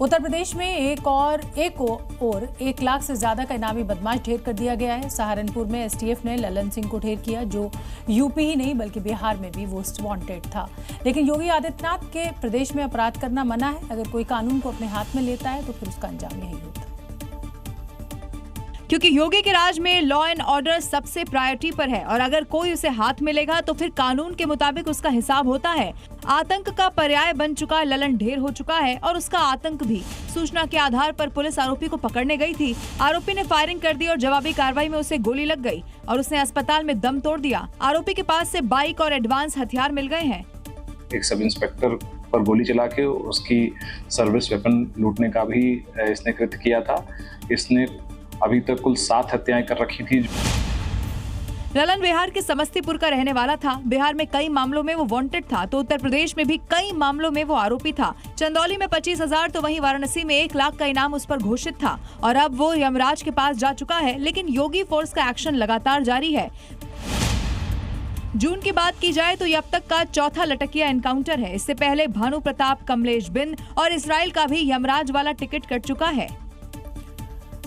उत्तर प्रदेश में एक और 1 लाख से ज्यादा का इनामी बदमाश ढेर कर दिया गया है। सहारनपुर में एसटीएफ ने ललन सिंह को ढेर किया, जो यूपी ही नहीं बल्कि बिहार में भी मोस्ट वांटेड था। लेकिन योगी आदित्यनाथ के प्रदेश में अपराध करना मना है। अगर कोई कानून को अपने हाथ में लेता है तो फिर उसका अंजाम यही होता है। क्योंकि योगी के राज में लॉ एंड ऑर्डर सबसे प्रायोरिटी पर है और अगर कोई उसे हाथ में लेगा तो फिर कानून के मुताबिक उसका हिसाब होता है। आतंक का पर्याय बन चुका ललन ढेर हो चुका है और उसका आतंक भी। सूचना के आधार पर पुलिस आरोपी को पकड़ने गई थी। आरोपी ने फायरिंग कर दी और जवाबी कार्रवाई में उसे गोली लग गई और उसने अस्पताल में दम तोड़ दिया। आरोपी के पास से बाइक और एडवांस हथियार मिल गए हैं। एक सब इंस्पेक्टर पर गोली चला के उसकी सर्विस वेपन लूटने का भी इसने कृत्य किया था। इसने अभी तक कुल 7 हत्याएं कर रखी थी। ललन बिहार के समस्तीपुर का रहने वाला था। बिहार में कई मामलों में वो वांटेड था तो उत्तर प्रदेश में भी कई मामलों में वो आरोपी था। चंदौली में 25,000 तो वहीं वाराणसी में 1 लाख का इनाम उस पर घोषित था और अब वो यमराज के पास जा चुका है। लेकिन योगी फोर्स का एक्शन लगातार जारी है। जून की बात की जाए तो ये अब तक का चौथा लटकिया एनकाउंटर है। इससे पहले भानु प्रताप, कमलेश बिंद और इसराइल का भी यमराज वाला टिकट कट चुका है।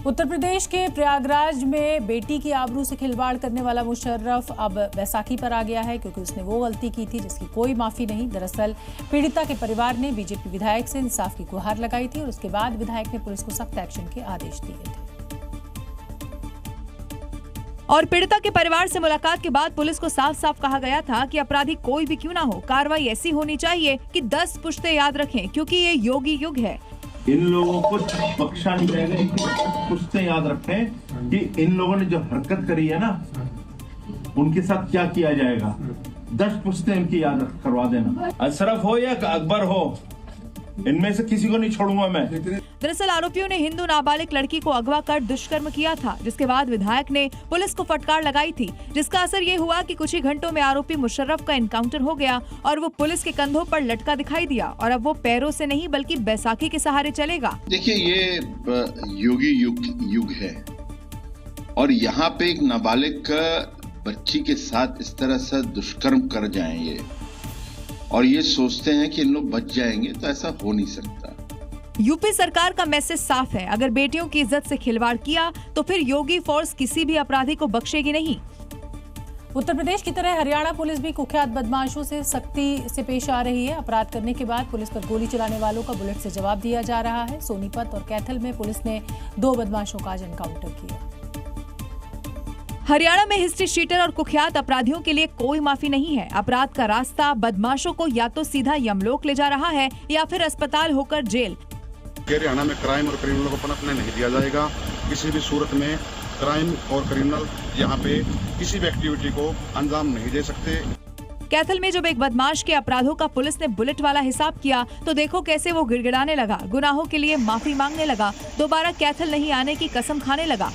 उत्तर प्रदेश के प्रयागराज में बेटी की आबरू से खिलवाड़ करने वाला मुशर्रफ अब बैसाखी पर आ गया है, क्योंकि उसने वो गलती की थी जिसकी कोई माफी नहीं। दरअसल पीड़िता के परिवार ने बीजेपी विधायक से इंसाफ की गुहार लगाई थी और उसके बाद विधायक ने पुलिस को सख्त एक्शन के आदेश दिए थे। और पीड़िता के परिवार से मुलाकात के बाद पुलिस को साफ साफ कहा गया था कि अपराधी कोई भी क्यों ना हो, कार्रवाई ऐसी होनी चाहिए कि 10 पुश्ते याद रखें, क्योंकि ये योगी युग है। इन लोगों को बख्शा नहीं जाएगा। इनकी पुश्ते याद रखें कि इन लोगों ने जो हरकत करी है ना, उनके साथ क्या किया जाएगा। 10 पुश्ते इनकी याद करवा देना। अशरफ हो या अकबर हो, इनमें से किसी को नहीं छोड़ूंगा मैं। दरअसल आरोपियों ने हिंदू नाबालिग लड़की को अगवा कर दुष्कर्म किया था, जिसके बाद विधायक ने पुलिस को फटकार लगाई थी, जिसका असर ये हुआ कि कुछ ही घंटों में आरोपी मुशर्रफ का एनकाउंटर हो गया और वो पुलिस के कंधों पर लटका दिखाई दिया और अब वो पैरों से नहीं बल्कि बैसाखी के सहारे चलेगा। देखिए, ये योगी युग है और यहाँ पे एक नाबालिग का बच्ची के साथ इस तरह से दुष्कर्म कर जाएं ये, और ये सोचते हैं कि इन लोग बच जाएंगे, तो ऐसा हो नहीं सकता। यूपी सरकार का मैसेज साफ है, अगर बेटियों की इज्जत से खिलवाड़ किया तो फिर योगी फोर्स किसी भी अपराधी को बख्शेगी नहीं। उत्तर प्रदेश की तरह हरियाणा पुलिस भी कुख्यात बदमाशों से सख्ती से पेश आ रही है। अपराध करने के बाद पुलिस पर गोली चलाने वालों का बुलेट से जवाब दिया जा रहा है। सोनीपत और कैथल में पुलिस ने 2 बदमाशों का आज एनकाउंटर किया। हरियाणा में हिस्ट्री शीटर और कुख्यात अपराधियों के लिए कोई माफी नहीं है। अपराध का रास्ता बदमाशों को या तो सीधा यमलोक ले जा रहा है या फिर अस्पताल होकर जेल। हरियाणा में क्राइम और क्रिमिनल को पनपने नहीं दिया जाएगा। किसी भी सूरत में क्राइम और क्रिमिनल यहाँ पे किसी भी एक्टिविटी को अंजाम नहीं दे सकते। कैथल में जब एक बदमाश के अपराधों का पुलिस ने बुलेट वाला हिसाब किया तो देखो कैसे वो गिड़गिड़ाने लगा, गुनाहों के लिए माफी मांगने लगा, दोबारा कैथल नहीं आने की कसम खाने लगा।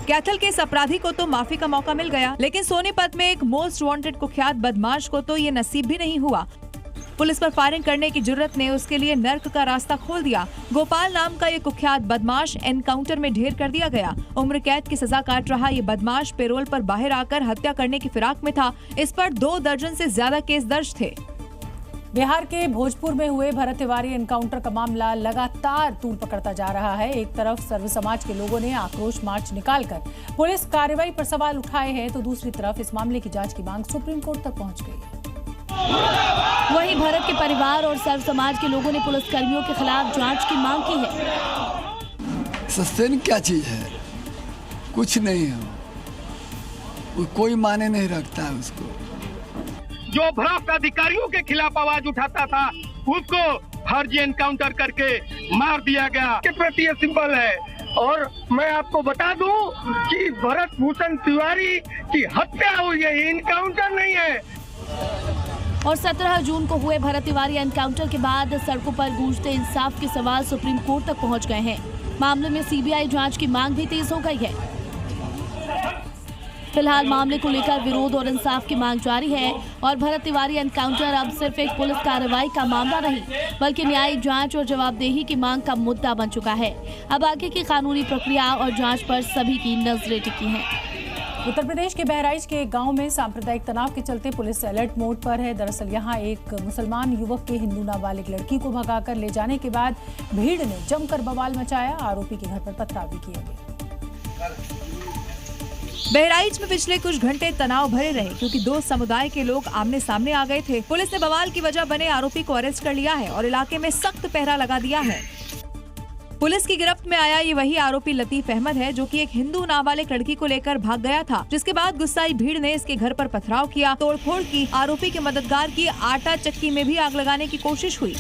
कैथल के इस अपराधी को तो माफी का मौका मिल गया, लेकिन सोनीपत में एक मोस्ट वांटेड कुख्यात बदमाश को तो ये नसीब भी नहीं हुआ। पुलिस पर फायरिंग करने की जुर्रत ने उसके लिए नर्क का रास्ता खोल दिया। गोपाल नाम का ये कुख्यात बदमाश एनकाउंटर में ढेर कर दिया गया। उम्र कैद की सजा काट रहा ये बदमाश पेरोल पर बाहर आकर हत्या करने की फिराक में था। इस पर 2 दर्जन से ज्यादा केस दर्ज थे। बिहार के भोजपुर में हुए भरत तिवारी एनकाउंटर का मामला लगातार तूल पकड़ता जा रहा है। एक तरफ सर्व समाज के लोगों ने आक्रोश मार्च निकालकर पुलिस कार्रवाई पर सवाल उठाए हैं, तो दूसरी तरफ इस मामले की जांच की मांग सुप्रीम कोर्ट तक पहुंच गई है। वहीं भरत के परिवार और सर्व समाज के लोगों ने पुलिस कर्मियों के खिलाफ जांच की मांग की है। सस्टेन क्या चीज है? कुछ नहीं है, कोई माने नहीं रखता है उसको। जो भ्रष्ट अधिकारियों के खिलाफ आवाज उठाता था उसको फर्जी एनकाउंटर करके मार दिया गया। के प्रति ये सिंबल है। और मैं आपको बता दूं कि भरत भूषण तिवारी की हत्या हुई है, एनकाउंटर नहीं है। और 17 जून को हुए भरत तिवारी एनकाउंटर के बाद सड़कों पर गूंजते इंसाफ के सवाल सुप्रीम कोर्ट तक पहुंच गए हैं। मामले में सीबीआई जांच की मांग भी तेज हो गई है। फिलहाल मामले को लेकर विरोध और इंसाफ की मांग जारी है और भरत तिवारी एनकाउंटर अब सिर्फ एक पुलिस कार्रवाई का मामला नहीं बल्कि न्यायिक जांच और जवाबदेही की मांग का मुद्दा बन चुका है। अब आगे की कानूनी प्रक्रिया और जांच पर सभी की नजरें टिकी हैं। उत्तर प्रदेश के बहराइच के एक गांव में सांप्रदायिक तनाव के चलते पुलिस अलर्ट मोड पर है। दरअसल यहां एक मुसलमान युवक के हिंदू नाबालिग लड़की को भगाकर ले जाने के बाद भीड़ ने जमकर बवाल मचाया। आरोपी के घर पर पथराव भी किया गया। बहराइच में पिछले कुछ घंटे तनाव भरे रहे क्योंकि दो समुदाय के लोग आमने सामने आ गए थे। पुलिस ने बवाल की वजह बने आरोपी को अरेस्ट कर लिया है और इलाके में सख्त पहरा लगा दिया है। पुलिस की गिरफ्त में आया ये वही आरोपी लतीफ अहमद है जो कि एक हिंदू नाबालिग लड़की को लेकर भाग गया था, जिसके बाद गुस्साई भीड़ ने इसके घर पर पथराव किया, तोड़फोड़ की। आरोपी के मददगार की आटा चक्की में भी आग लगाने की कोशिश हुई।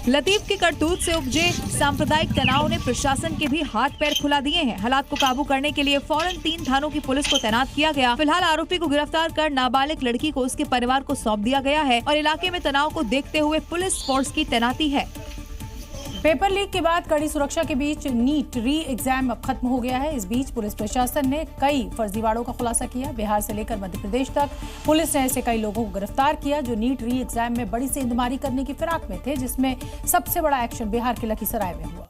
लतीफ की करतूत से उपजे सांप्रदायिक तनाव ने प्रशासन के भी हाथ पैर खुला दिए हैं। हालात को काबू करने के लिए फौरन 3 थानों की पुलिस को तैनात किया गया। फिलहाल आरोपी को गिरफ्तार कर नाबालिग लड़की को उसके परिवार को सौंप दिया गया है और इलाके में तनाव को देखते हुए पुलिस फोर्स की तैनाती है। पेपर लीक के बाद कड़ी सुरक्षा के बीच नीट री एग्जाम अब खत्म हो गया है। इस बीच पुलिस प्रशासन ने कई फर्जीवाड़ों का खुलासा किया। बिहार से लेकर मध्य प्रदेश तक पुलिस ने ऐसे कई लोगों को गिरफ्तार किया जो नीट री एग्जाम में बड़ी सेंधमारी करने की फिराक में थे, जिसमें सबसे बड़ा एक्शन बिहार के लखीसराय में हुआ।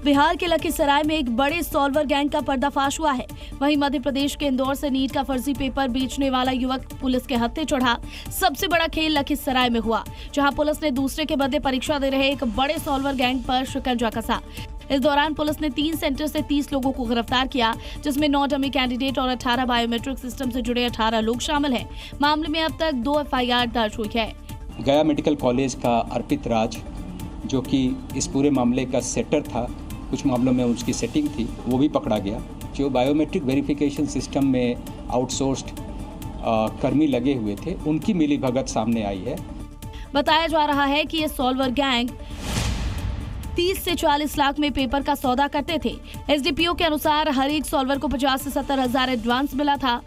बिहार के लखीसराय में एक बड़े सॉल्वर गैंग का पर्दाफाश हुआ है। वहीं मध्य प्रदेश के इंदौर से नीट का फर्जी पेपर बेचने वाला युवक पुलिस के हत्थे चढ़ा। सबसे बड़ा खेल लखीसराय में हुआ, जहां पुलिस ने दूसरे के बदले परीक्षा दे रहे एक बड़े सॉल्वर गैंग पर शिकंजा कसा। इस दौरान पुलिस ने 3 सेंटर से 30 लोगों को गिरफ्तार किया, जिसमें 9 डमी कैंडिडेट और 18 बायोमेट्रिक सिस्टम से जुड़े 18 लोग शामिल हैं। मामले में अब तक 2 FIR दर्ज हुई है। गया मेडिकल कॉलेज का अर्पित राज, जो कि इस पूरे मामले का सेटर था, कुछ मामलों में उसकी सेटिंग थी, वो भी पकड़ा गया। जो बायोमेट्रिक वेरिफिकेशन सिस्टम में आउटसोर्स्ड कर्मी लगे हुए थे, उनकी मिलीभगत सामने आई है। बताया जा रहा है कि ये सॉल्वर गैंग 30 से 40 लाख में पेपर का सौदा करते थे। SDPO के अनुसार हर एक सॉल्वर को 50 से 70 हजार एडवांस मिला था।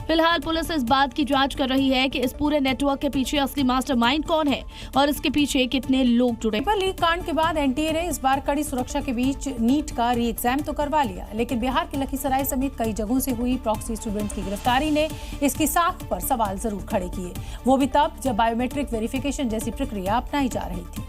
फिलहाल पुलिस इस बात की जांच कर रही है कि इस पूरे नेटवर्क के पीछे असली मास्टरमाइंड कौन है और इसके पीछे कितने लोग जुड़े। पेपर लीक कांड के बाद NTA ने इस बार कड़ी सुरक्षा के बीच नीट का री एग्जाम तो करवा लिया, लेकिन बिहार के लखीसराय समेत कई जगहों से हुई प्रॉक्सी स्टूडेंट्स की गिरफ्तारी ने इसकी साख पर सवाल जरूर खड़े किए, वो भी तब जब बायोमेट्रिक वेरिफिकेशन जैसी प्रक्रिया अपनाई जा रही थी,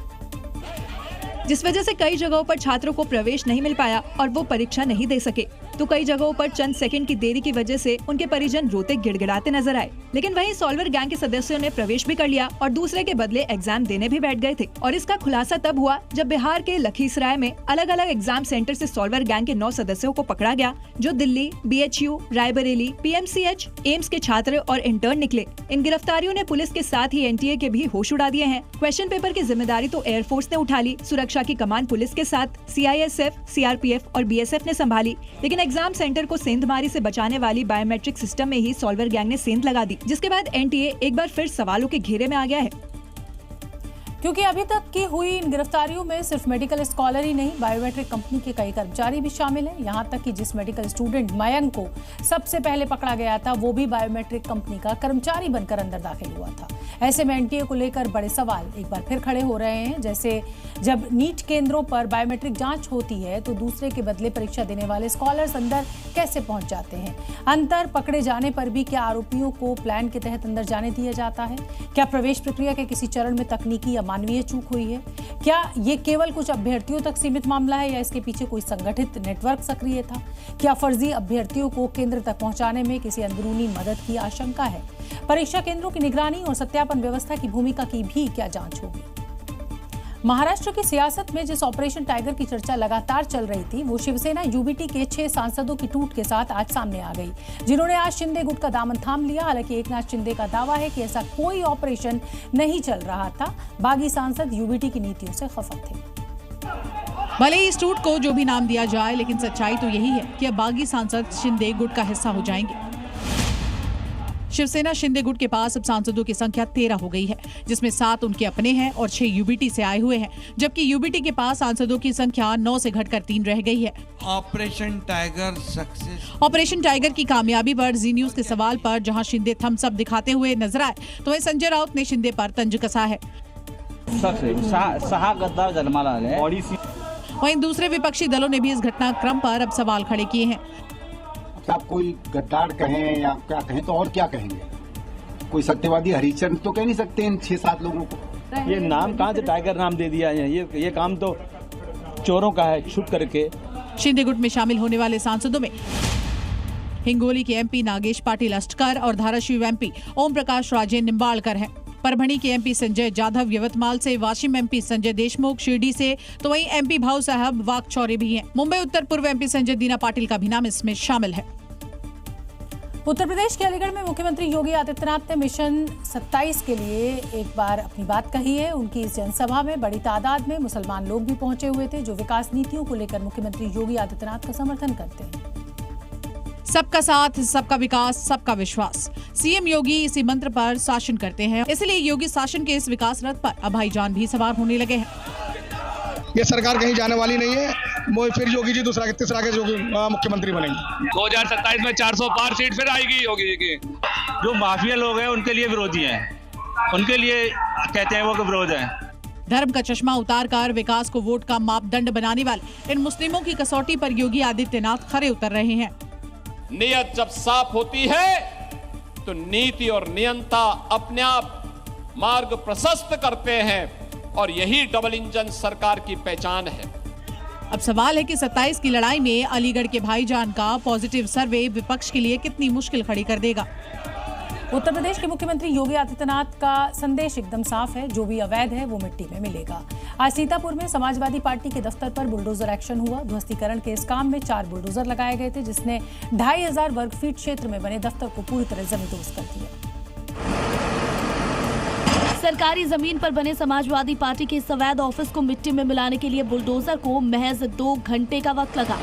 जिस वजह से कई जगहों पर छात्रों को प्रवेश नहीं मिल पाया और वो परीक्षा नहीं दे सके। तो कई जगहों पर चंद सेकंड की देरी की वजह से उनके परिजन रोते गिड़गिड़ाते नजर आए। लेकिन वहीं सॉल्वर गैंग के सदस्यों ने प्रवेश भी कर लिया और दूसरे के बदले एग्जाम देने भी बैठ गए थे। और इसका खुलासा तब हुआ जब बिहार के लखीसराय में अलग अलग एग्जाम सेंटर से सॉल्वर गैंग के 9 सदस्यों को पकड़ा गया, जो Delhi, BHU, Raebareli, PMCH, AIIMS के छात्र और इंटर्न निकले। इन गिरफ्तारियों ने पुलिस के साथ ही NTA के भी होश उड़ा दिए हैं। क्वेश्चन पेपर की जिम्मेदारी तो एयरफोर्स ने उठा ली, सुरक्षा की कमान पुलिस के साथ CISF, CRPF और BSF ने संभाली, लेकिन एग्जाम सेंटर को सेंधमारी से बचाने वाली बायोमेट्रिक सिस्टम में ही सॉल्वर गैंग ने सेंध लगा दी, जिसके बाद NTA एक बार फिर सवालों के घेरे में आ गया है। क्योंकि अभी तक की हुई इन गिरफ्तारियों में सिर्फ मेडिकल स्कॉलर ही नहीं, बायोमेट्रिक कंपनी के कई कर्मचारी भी शामिल हैं। यहां तक कि जिस मेडिकल स्टूडेंट मयंक को सबसे पहले पकड़ा गया था, वो भी बायोमेट्रिक कंपनी का कर्मचारी बनकर अंदर दाखिल हुआ था। ऐसे में NTA को लेकर बड़े सवाल एक बार फिर खड़े हो रहे हैं। जैसे जब नीट केंद्रों पर बायोमेट्रिक जांच होती है तो दूसरे के बदले परीक्षा देने वाले स्कॉलर्स अंदर कैसे पहुंच जाते हैं? अंतर पकड़े जाने पर भी क्या आरोपियों को प्लान के तहत अंदर जाने दिया जाता है? क्या प्रवेश प्रक्रिया के किसी चरण में तकनीकी या मानवीय चूक हुई है? क्या ये केवल कुछ अभ्यर्थियों तक सीमित मामला है या इसके पीछे कोई संगठित नेटवर्क सक्रिय था? क्या फर्जी अभ्यर्थियों को केंद्र तक पहुंचाने में किसी अंदरूनी मदद की आशंका है? परीक्षा केंद्रों की निगरानी और सत्यापन व्यवस्था की भूमिका की भी क्या जांच होगी? महाराष्ट्र की सियासत में जिस ऑपरेशन टाइगर की चर्चा लगातार चल रही थी, वो शिवसेना UBT के 6 सांसदों की टूट के साथ आज सामने आ गई, जिन्होंने आज शिंदे गुट का दामन थाम लिया। हालांकि एकनाथ शिंदे का दावा है कि ऐसा कोई ऑपरेशन नहीं चल रहा था। बागी सांसद UBT की नीतियों से खफा थे। भले ही इस टूट को जो भी नाम दिया जाए, लेकिन सच्चाई तो यही है कि अब बागी सांसद शिंदे गुट का हिस्सा हो जाएंगे। शिवसेना शिंदे गुट के पास अब सांसदों की संख्या 13 हो गई है, जिसमें 7 उनके अपने हैं और 6 UBT से आए हुए हैं, जबकि UBT के पास सांसदों की संख्या 9 से घटकर 3 रह गई है। Operation tiger success. Operation tiger की कामयाबी पर जी न्यूज के सवाल पर जहां शिंदे थम्स अप दिखाते हुए नजर आए, तो वहीं संजय राउत ने शिंदे पर तंज कसा है। वहीं दूसरे विपक्षी दलों ने भी इस घटनाक्रम पर अब सवाल खड़े किए हैं। आप कोई गद्दार कहें या क्या कहें तो और क्या कहेंगे? कोई सत्यवादी हरिचंद तो कह नहीं सकते इन 6-7 लोगों को। ये नाम कहाँ से टाइगर नाम दे दिया है? ये काम तो चोरों का है, छुप करके। शिंदे गुट में शामिल होने वाले सांसदों में हिंगोली के एमपी नागेश पाटिल अष्टकर और धाराशिव एमपी ओम प्रकाश राजे निम्बाड़कर हैं। परभणी के एमपी संजय जाधव यवतमाल से, वाशिम एमपी संजय देशमुख शिरडी से, तो वहीं एमपी भाऊ साहब वाकचौरे भी हैं। मुंबई उत्तर पूर्व एमपी संजय दीना पाटिल का भी नाम इसमें शामिल है। उत्तर प्रदेश के अलीगढ़ में मुख्यमंत्री योगी आदित्यनाथ ने मिशन 27 के लिए एक बार अपनी बात कही है। उनकी इस जनसभा में बड़ी तादाद में मुसलमान लोग भी पहुंचे हुए थे, जो विकास नीतियों को लेकर मुख्यमंत्री योगी आदित्यनाथ का समर्थन करते हैं। सबका साथ, सबका विकास, सबका विश्वास, सीएम योगी इसी मंत्र पर शासन करते हैं। इसलिए योगी शासन के इस विकास रथ पर अब भाईजान भी सवार होने लगे हैं। ये सरकार कहीं जाने वाली नहीं है। फिर योगी जी दूसरा के तीसरा के मुख्यमंत्री बनेंगे। 2027 में 400 पार सीट फिर आएगी योगी जी की। जो माफिया लोग हैं उनके लिए विरोधी हैं, उनके लिए कहते हैं वो विरोध है। धर्म का चश्मा उतारकर विकास को वोट का मापदंड बनाने वाले इन मुस्लिमों की कसौटी पर योगी आदित्यनाथ खरे उतर रहे हैं। नियत जब साफ होती है तो नीति और नियंता अपने आप मार्ग प्रशस्त करते हैं और यही डबल इंजन सरकार की पहचान है। अब सवाल है कि 27 की लड़ाई में अलीगढ़ के भाईजान का पॉजिटिव सर्वे विपक्ष के लिए कितनी मुश्किल खड़ी कर देगा। उत्तर प्रदेश के मुख्यमंत्री योगी आदित्यनाथ का संदेश एकदम साफ है, जो भी अवैध है वो मिट्टी में मिलेगा। आज सीतापुर में समाजवादी पार्टी के दफ्तर पर बुलडोजर एक्शन हुआ। ध्वस्तीकरण के इस काम में 4 बुलडोजर लगाए गए थे, जिसने 2500 वर्ग फीट क्षेत्र में बने दफ्तर को पूरी तरह जमींदोज कर दिया। सरकारी जमीन पर बने समाजवादी पार्टी के इस अवैध ऑफिस को मिट्टी में मिलाने के लिए बुलडोजर को महज 2 घंटे का वक्त लगा।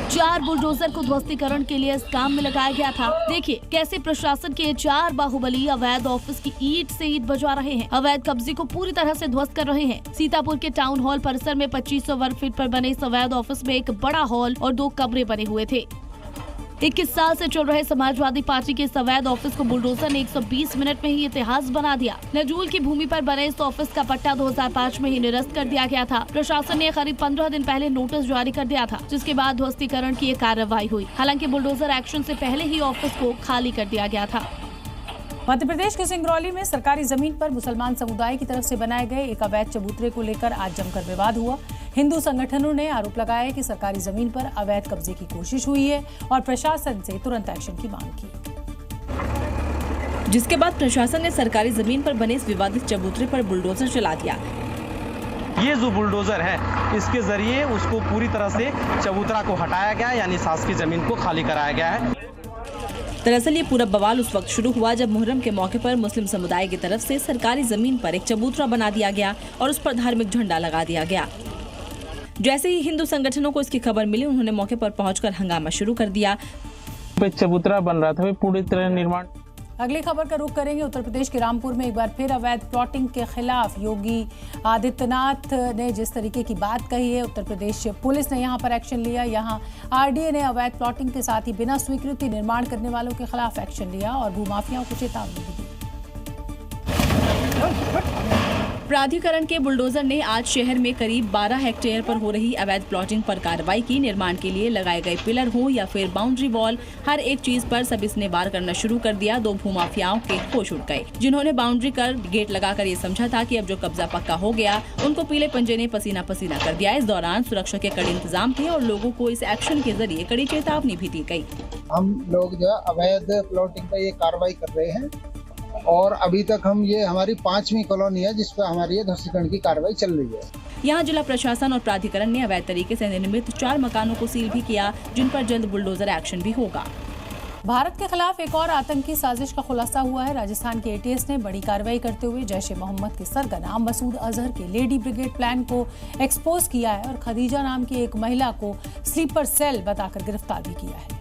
4 बुलडोजर को ध्वस्तीकरण के लिए इस काम में लगाया गया था। देखिए कैसे प्रशासन के 4 बाहुबली अवैध ऑफिस की ईंट से ईंट बजवा रहे हैं, अवैध कब्जे को पूरी तरह से ध्वस्त कर रहे हैं। सीतापुर के टाउन हॉल परिसर में 2500 वर्ग फीट पर बने इस अवैध ऑफिस में एक बड़ा हॉल और 2 कमरे बने हुए थे। 21 साल से चल रहे समाजवादी पार्टी के इस अवैध ऑफिस को बुलडोजर ने 120 मिनट में ही इतिहास बना दिया। नजूल की भूमि पर बने इस ऑफिस का पट्टा 2005 में ही निरस्त कर दिया गया था। प्रशासन ने करीब 15 दिन पहले नोटिस जारी कर दिया था, जिसके बाद ध्वस्तीकरण की कार्रवाई हुई। हालांकि बुलडोजर एक्शन से पहले ही ऑफिस को खाली कर दिया गया था। मध्य प्रदेश के सिंगरौली में सरकारी जमीन पर मुसलमान समुदाय की तरफ से बनाए गए एक अवैध चबूतरे को लेकर आज जमकर विवाद हुआ। हिंदू संगठनों ने आरोप लगाया है कि सरकारी जमीन पर अवैध कब्जे की कोशिश हुई है और प्रशासन से तुरंत एक्शन की मांग की, जिसके बाद प्रशासन ने सरकारी जमीन पर बने इस विवादित चबूतरे पर बुलडोजर चला दिया। ये जो बुलडोजर है, इसके जरिए उसको पूरी तरह से चबूतरा को हटाया गया, यानी शासकीय जमीन को खाली कराया गया है। दरअसल ये पूरा बवाल उस वक्त शुरू हुआ जब मुहर्रम के मौके पर मुस्लिम समुदाय की तरफ से सरकारी जमीन पर एक चबूतरा बना दिया गया और उस पर धार्मिक झंडा लगा दिया गया। जैसे ही हिंदू संगठनों को इसकी खबर मिली, उन्होंने मौके पर पहुंचकर हंगामा शुरू कर दिया। चबूतरा बन रहा था, पूरी तरह निर्माण। अगली खबर का रुख करेंगे। उत्तर प्रदेश के रामपुर में एक बार फिर अवैध प्लॉटिंग के खिलाफ योगी आदित्यनाथ ने जिस तरीके की बात कही है, उत्तर प्रदेश पुलिस ने यहां पर एक्शन लिया। यहां आरडीए ने अवैध प्लॉटिंग के साथ ही बिना स्वीकृति निर्माण करने वालों के खिलाफ एक्शन लिया और भूमाफियाओं को चेतावनी भी दी। प्राधिकरण के बुलडोजर ने आज शहर में करीब 12 हेक्टेयर पर हो रही अवैध प्लॉटिंग पर कार्रवाई की। निर्माण के लिए लगाए गए पिलर हो या फिर बाउंड्री वॉल, हर एक चीज पर सबीस ने वार करना शुरू कर दिया। 2 भूमाफियाओं के होश उड़ गए, जिन्होंने बाउंड्री कर गेट लगाकर ये समझा था कि अब जो कब्जा पक्का हो गया, उनको पीले पंजे ने पसीना पसीना कर दिया। इस दौरान सुरक्षा के कड़े इंतजाम थे और लोगों को इस एक्शन के जरिए कड़ी चेतावनी भी दी गयी। हम लोग जो अवैध प्लॉटिंग पर ये कार्रवाई कर रहे हैं और अभी तक हम ये हमारी 5वीं कॉलोनी है जिस पर हमारी ये ध्वस्तीकरण की कार्रवाई चल रही है। यहाँ जिला प्रशासन और प्राधिकरण ने अवैध तरीके से निर्मित 4 मकानों को सील भी किया, जिन पर जल्द बुलडोजर एक्शन भी होगा। भारत के खिलाफ एक और आतंकी साजिश का खुलासा हुआ है। राजस्थान के एटीएस ने बड़ी कार्रवाई करते हुए जैश ए मोहम्मद के सरगना मसूद अजहर के लेडी ब्रिगेड प्लान को एक्सपोज किया है और खदीजा नाम की एक महिला को स्लीपर सेल बताकर गिरफ्तार भी किया है,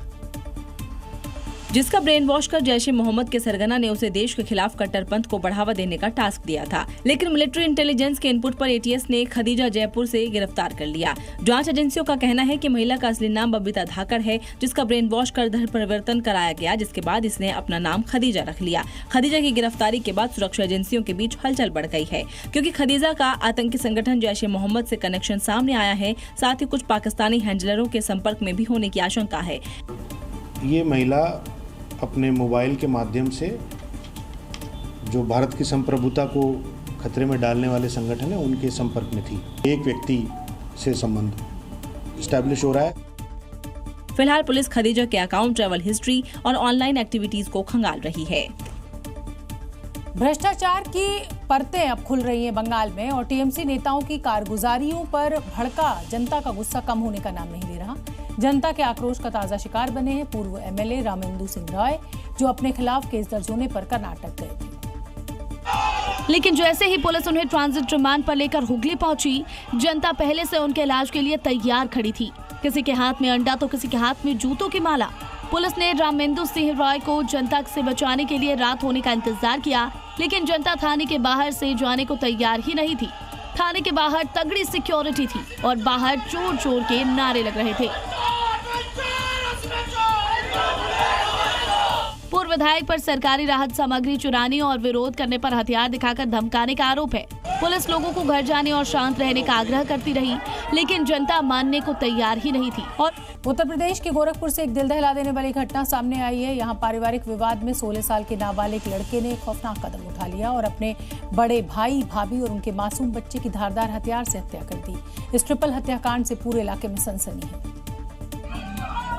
जिसका ब्रेन वॉश कर जैश ए मोहम्मद के सरगना ने उसे देश के खिलाफ कट्टरपंथ को बढ़ावा देने का टास्क दिया था। लेकिन मिलिट्री इंटेलिजेंस के इनपुट पर एटीएस ने खदीजा जयपुर से गिरफ्तार कर लिया। जांच एजेंसियों का कहना है कि महिला का असली नाम बबीता धाकर है, जिसका ब्रेन वॉश कर धर्म परिवर्तन कराया गया, जिसके बाद इसने अपना नाम खदीजा रख लिया। खदीजा की गिरफ्तारी के बाद सुरक्षा एजेंसियों के बीच हलचल बढ़ गई है, क्योंकि खदीजा का आतंकी संगठन जैश ए मोहम्मद से कनेक्शन सामने आया है। साथ ही कुछ पाकिस्तानी हैंडलरों के संपर्क में भी होने की आशंका है। ये महिला अपने मोबाइल के माध्यम से जो भारत की संप्रभुता को खतरे में डालने वाले संगठन है उनके संपर्क में थी। एक व्यक्ति से संबंध स्टैब्लिश हो रहा है। फिलहाल पुलिस खदीजा के अकाउंट, ट्रैवल हिस्ट्री और ऑनलाइन एक्टिविटीज को खंगाल रही है। भ्रष्टाचार की परतें अब खुल रही हैं बंगाल में और टीएमसी नेताओं की कारगुजारियों पर भड़का जनता का गुस्सा कम होने का नाम नहीं ले रहा। जनता के आक्रोश का ताजा शिकार बने हैं पूर्व एमएलए रामेंदु सिंह रॉय, जो अपने खिलाफ केस दर्ज होने पर कर्नाटक गए थे। लेकिन जैसे ही पुलिस उन्हें ट्रांजिट रिमांड पर लेकर हुगली पहुंची, जनता पहले से उनके इलाज के लिए तैयार खड़ी थी। किसी के हाथ में अंडा तो किसी के हाथ में जूतों की माला। पुलिस ने रामेंदु सिंह रॉय को जनता से बचाने के लिए रात होने का इंतजार किया, लेकिन जनता थाने के बाहर से जाने को तैयार ही नहीं थी। थाने के बाहर तगड़ी सिक्योरिटी थी और बाहर चोर चोर के नारे लग रहे थे। पूर्व विधायक पर सरकारी राहत सामग्री चुराने और विरोध करने पर हथियार दिखाकर धमकाने का आरोप है। पुलिस लोगों को घर जाने और शांत रहने का आग्रह करती रही, लेकिन जनता मानने को तैयार ही नहीं थी। और उत्तर प्रदेश के गोरखपुर से एक दिल दहला देने वाली घटना सामने आई है। यहाँ पारिवारिक विवाद में 16 साल के नाबालिग लड़के ने खौफनाक कदम उठा लिया और अपने बड़े भाई, भाभी और उनके मासूम बच्चे की धारदार हथियार से हत्या कर दी। इस ट्रिपल हत्याकांड से पूरे इलाके में सनसनी है।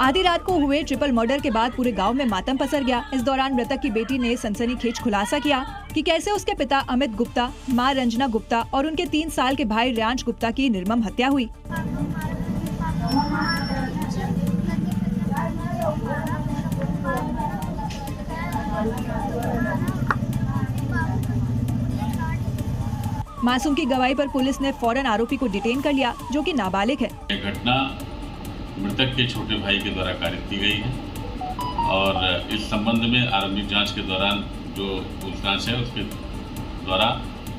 आधी रात को हुए ट्रिपल मर्डर के बाद पूरे गांव में मातम पसर गया। इस दौरान मृतक की बेटी ने सनसनीखेज खुलासा किया कि कैसे उसके पिता अमित गुप्ता, मां रंजना गुप्ता और उनके 3 साल के भाई रियांश गुप्ता की निर्मम हत्या हुई। मासूम की गवाही पर पुलिस ने फौरन आरोपी को डिटेन कर लिया, जो कि नाबालिग है। घटना मृतक के छोटे भाई के द्वारा कारित की गई है और इस संबंध में आरंभिक जांच के दौरान जो पूछताछ है उसके द्वारा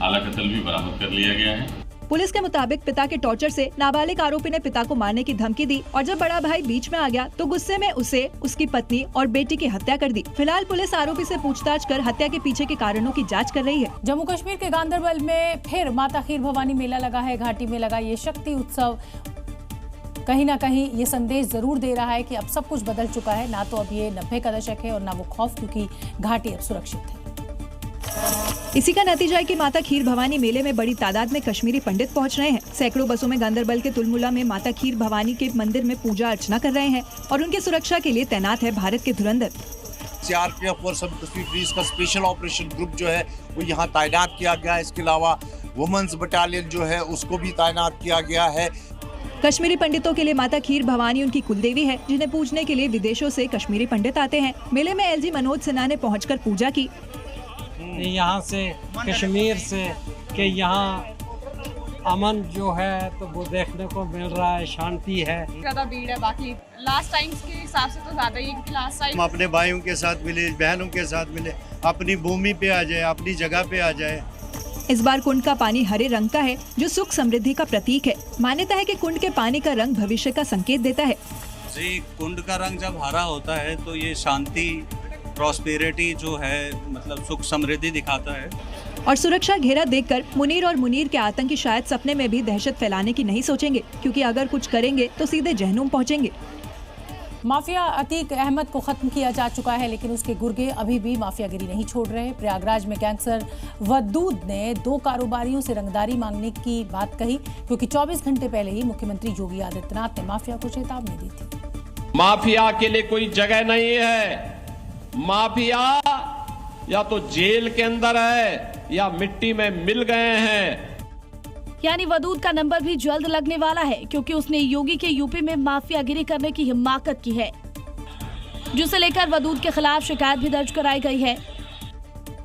आला कत्ल भी बरामद कर लिया गया है। पुलिस के मुताबिक पिता के टॉर्चर से नाबालिग आरोपी ने पिता को मारने की धमकी दी और जब बड़ा भाई बीच में आ गया तो गुस्से में उसे, उसकी पत्नी और बेटी की हत्या कर दी। फिलहाल पुलिस आरोपी से पूछताछ कर हत्या के पीछे के कारणों की जांच कर रही है। जम्मू कश्मीर के गांदरबल में फिर माता खीर भवानी मेला लगा है। घाटी में लगा ये शक्ति उत्सव कहीं ना कहीं ये संदेश जरूर दे रहा है कि अब सब कुछ बदल चुका है। ना तो अब ये 90 का दशक है और ना वो खौफ, क्योंकि घाटी अब सुरक्षित है। इसी का नतीजा है कि माता खीर भवानी मेले में बड़ी तादाद में कश्मीरी पंडित पहुंच रहे हैं। सैकड़ों बसों में गांदरबल के तुलमुला में माता खीर भवानी के मंदिर में पूजा अर्चना कर रहे हैं और उनकी सुरक्षा के लिए तैनात है भारत के धुरंधर। सीआरपीएफ और जम्मू कश्मीर पुलिस का स्पेशल ऑपरेशन ग्रुप जो है वो यहाँ तैनात किया गया है। इसके अलावा वुमेन्स बटालियन जो है उसको भी तैनात किया गया है। कश्मीरी पंडितों के लिए माता खीर भवानी उनकी कुलदेवी है, जिन्हें पूजने के लिए विदेशों से कश्मीरी पंडित आते हैं। मेले में एलजी मनोज सिन्हा ने पहुंचकर पूजा की। यहाँ से कश्मीर से कि यहाँ अमन जो है तो वो देखने को मिल रहा है, शांति है। ज्यादा भीड़ है, बाकी लास्ट टाइम के हिसाब से तो ज्यादा ही है, क्योंकि लास्ट टाइम हम अपने भाइयों के साथ मिले, बहनों के साथ मिले, अपनी भूमि पे आ जाए, अपनी जगह पे आ जाए। इस बार कुंड का पानी हरे रंग का है, जो सुख समृद्धि का प्रतीक है। मान्यता है कि कुंड के पानी का रंग भविष्य का संकेत देता है। जी, कुंड का रंग जब हरा होता है तो ये शांति, प्रॉस्पेरिटी जो है, मतलब सुख समृद्धि दिखाता है। और सुरक्षा घेरा देखकर मुनीर और मुनीर के आतंकी शायद सपने में भी दहशत फैलाने की नहीं सोचेंगे, क्योंकि अगर कुछ करेंगे तो सीधे जहन्नुम पहुंचेंगे। माफिया अतीक अहमद को खत्म किया जा चुका है, लेकिन उसके गुर्गे अभी भी माफियागिरी नहीं छोड़ रहे। प्रयागराज में गैंगस्टर वदूद ने 2 कारोबारियों से रंगदारी मांगने की बात कही, क्योंकि 24 घंटे पहले ही मुख्यमंत्री योगी आदित्यनाथ ने माफिया को चेतावनी दी थी। माफिया के लिए कोई जगह नहीं है। माफिया या तो जेल के अंदर है या मिट्टी में मिल गए हैं। यानी वदूद का नंबर भी जल्द लगने वाला है, क्योंकि उसने योगी के यूपी में माफियागिरी करने की हिम्मत की है, जिसे लेकर वदूद के खिलाफ शिकायत भी दर्ज कराई गई है।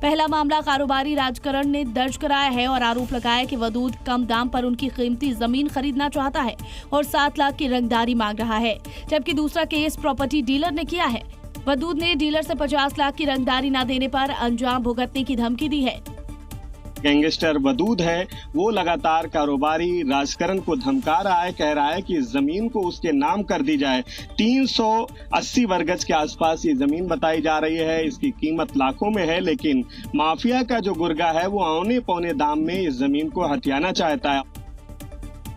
पहला मामला कारोबारी राजकरण ने दर्ज कराया है और आरोप लगाया कि वदूद कम दाम पर उनकी कीमती जमीन खरीदना चाहता है और 7 लाख की रंगदारी मांग रहा है, जबकि दूसरा केस प्रॉपर्टी डीलर ने किया है। वदूद ने डीलर से 50 लाख की रंगदारी न देने पर अंजाम भुगतने की धमकी दी है। गैंगस्टर वदूद है, वो लगातार कारोबारी राजकरण को धमका रहा है, कह रहा है कि जमीन को उसके नाम कर दी जाए। 380 वर्ग गज के आसपास ये जमीन बताई जा रही है, इसकी कीमत लाखों में है, लेकिन माफिया का जो गुर्गा है वो औने पौने दाम में इस जमीन को हथियाना चाहता है।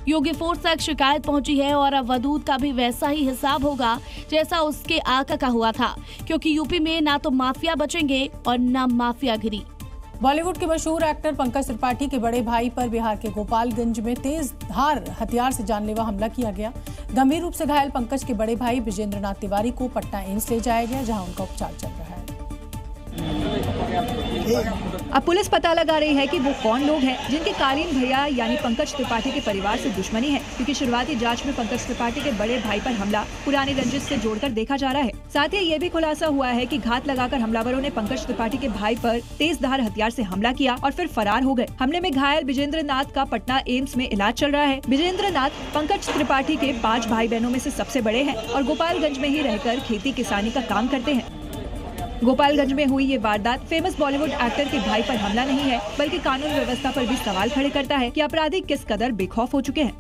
योगी फोर्स तक शिकायत पहुंची है और अब वदूद का भी वैसा ही हिसाब होगा जैसा उसके आका का हुआ था, क्योंकि यूपी में ना तो माफिया बचेंगे और ना माफियागिरी। बॉलीवुड के मशहूर एक्टर पंकज त्रिपाठी के बड़े भाई पर बिहार के गोपालगंज में तेज धार हथियार से जानलेवा हमला किया गया। गंभीर रूप से घायल पंकज के बड़े भाई विजेंद्र नाथ तिवारी को पटना एम्स ले जाया गया, जहां उनका उपचार चल रहा है। अब पुलिस पता लगा रही है कि वो कौन लोग हैं जिनके कालीन भैया यानी पंकज त्रिपाठी के परिवार से दुश्मनी है, क्योंकि शुरुआती जांच में पंकज त्रिपाठी के बड़े भाई पर हमला पुरानी रंजिश से जोड़कर देखा जा रहा है। साथ ही ये भी खुलासा हुआ है कि घात लगाकर हमलावरों ने पंकज त्रिपाठी के भाई पर तेज धार हथियार से हमला किया और फिर फरार हो गए। हमले में घायल विजेंद्र नाथ का पटना एम्स में इलाज चल रहा है। विजेंद्र नाथ पंकज त्रिपाठी के 5 भाई बहनों में से सबसे बड़े हैं और गोपालगंज में ही रहकर खेती किसानी का काम करते हैं। गोपालगंज में हुई ये वारदात फेमस बॉलीवुड एक्टर के भाई पर हमला नहीं है, बल्कि कानून व्यवस्था पर भी सवाल खड़े करता है कि अपराधी किस कदर बेखौफ हो चुके हैं।